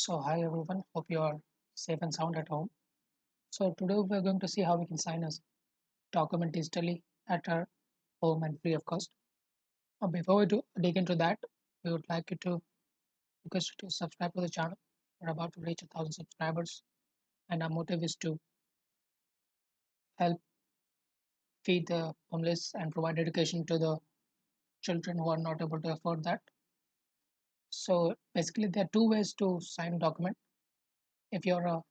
So hi everyone, hope you are safe and sound at home. So today we're going to see how we can sign a document digitally at our home and free of cost. Before we dig into that, we would like you to request you to subscribe to the channel. We're about to reach 1,000 subscribers, and our motive is to help feed the homeless and provide education to the children who are not able to afford that. So basically, there are two ways to sign a document. If you're a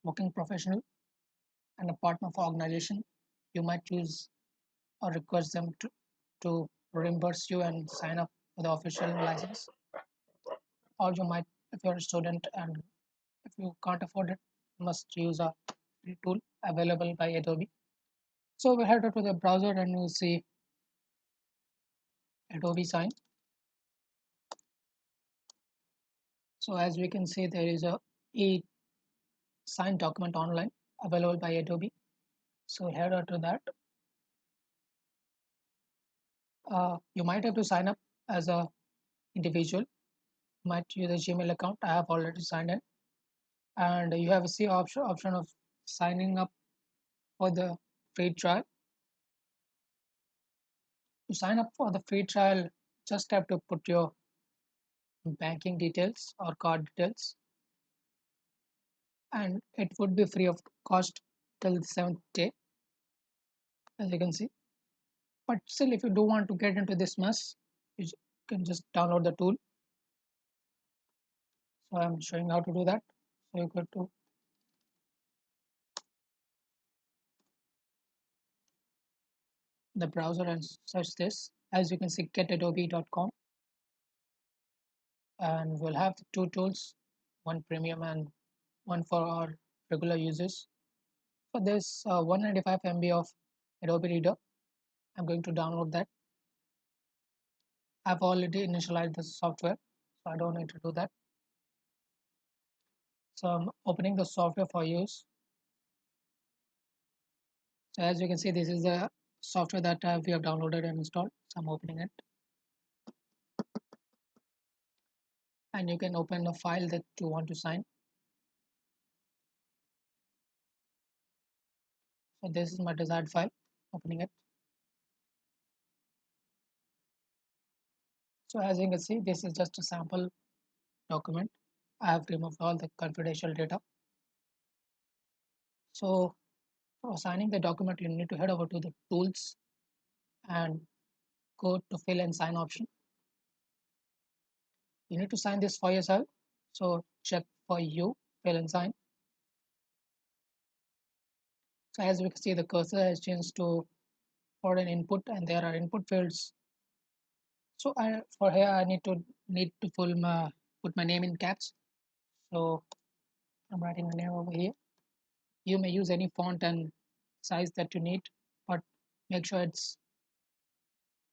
working professional and a partner of organization, you might choose or request them to reimburse you and sign up for the official license. Or you might, if you're a student and if you can't afford it, you must use a free tool available by Adobe. So we head to the browser and you see Adobe Sign. So as we can see, there is a e-sign document online available by Adobe. So head over to that. You might have to sign up as a individual. You might use a Gmail account. I have already signed in, and you have a see option of signing up for the free trial. To sign up for the free trial, just have to put your banking details or card details, and it would be free of cost till the seventh day, as you can see. But still, if you do want to get into this mess, can just download the tool. So I'm showing how to do that. So you go to the browser and search this. As you can see, getadobe.com, and we'll have the two tools, one premium and one for our regular users. For this 195 MB of Adobe Reader, I'm going to download that. I've already initialized the software, so I don't need to do that. So I'm opening the software for use. So as you can see, this is the software that we have downloaded and installed. So I'm opening it, and you can open the file that you want to sign. So this is my desired file. Opening it. So as you can see, this is just a sample document. I have removed all the confidential data. So for signing the document, you need to head over to the tools and go to fill and sign option. You need to sign this for yourself. So check for you, fill and sign. So as we can see, the cursor has changed to for an input, and there are input fields. So for here, I need to put my name in caps. So I'm writing my name over here. You may use any font and size that you need, but make sure it's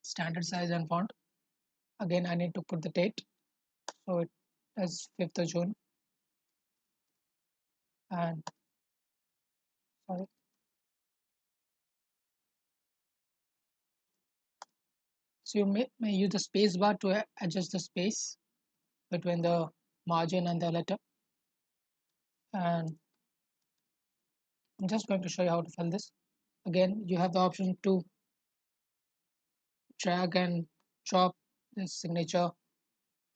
standard size and font. Again, I need to put the date. So it is 5th of June, and sorry. So you may use the space bar to adjust the space between the margin and the letter. And I'm just going to show you how to fill this. Again, you have the option to drag and drop the signature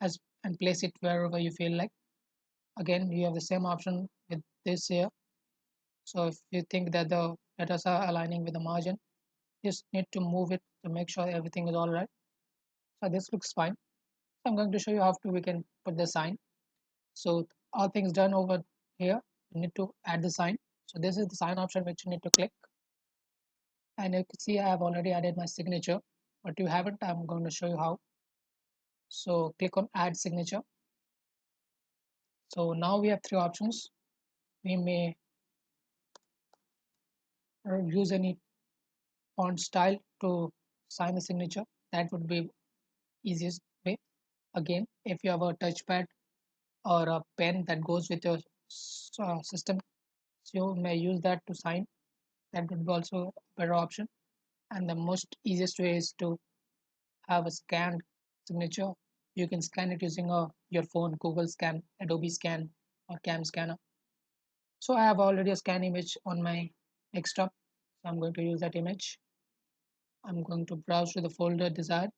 as and place it wherever you feel like. Again, you have the same option with this here. So if you think that the letters are aligning with the margin, just need to move it to make sure everything is all right. So this looks fine. So I'm going to show you how to we can put the sign. So all things done over here, you need to add the sign. So this is the sign option which you need to click. And you can see I have already added my signature, but you haven't. I'm going to show you how. So click on add signature. So now we have three options. We may use any font style to sign the signature. That would be easiest way. Again, if you have a touchpad or a pen that goes with your system, so you may use that to sign. That would be also a better option. And the most easiest way is to have a scanned signature. You can scan it using your phone, Google Scan, Adobe Scan, or cam scanner. So I have already a scan image on my desktop. So I'm going to use that image. I'm going to browse to the folder desired.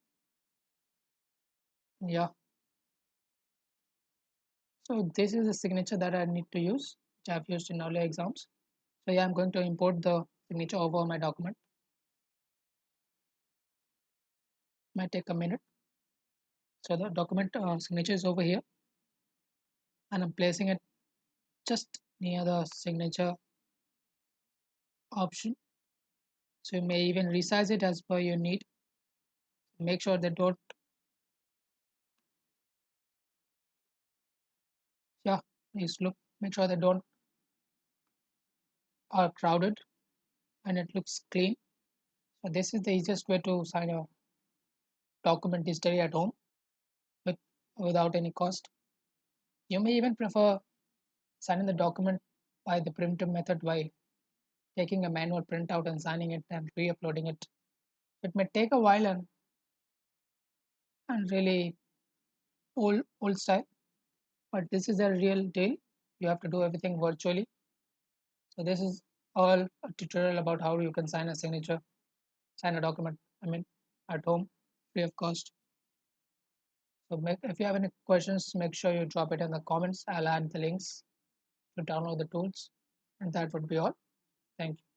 Yeah. So this is the signature that I need to use, which I've used in earlier exams. So yeah, I'm going to import the signature over my document. Might take a minute. So the document signature is over here, and I'm placing it just near the signature option. So you may even resize it as per your need. Make sure they don't, yeah, please look, make sure they don't are crowded and it looks clean. So this is the easiest way to sign a document digitally at home with without any cost. You may even prefer signing the document by the primitive method while taking a manual printout and signing it and re-uploading it. It may take a while and really old style, but this is a real deal. You have to do everything virtually. So this is all a tutorial about how you can sign a signature, sign a document. I mean, at home, free of cost. So if you have any questions, make sure you drop it in the comments. I'll add the links to download the tools, and that would be all. Thank you.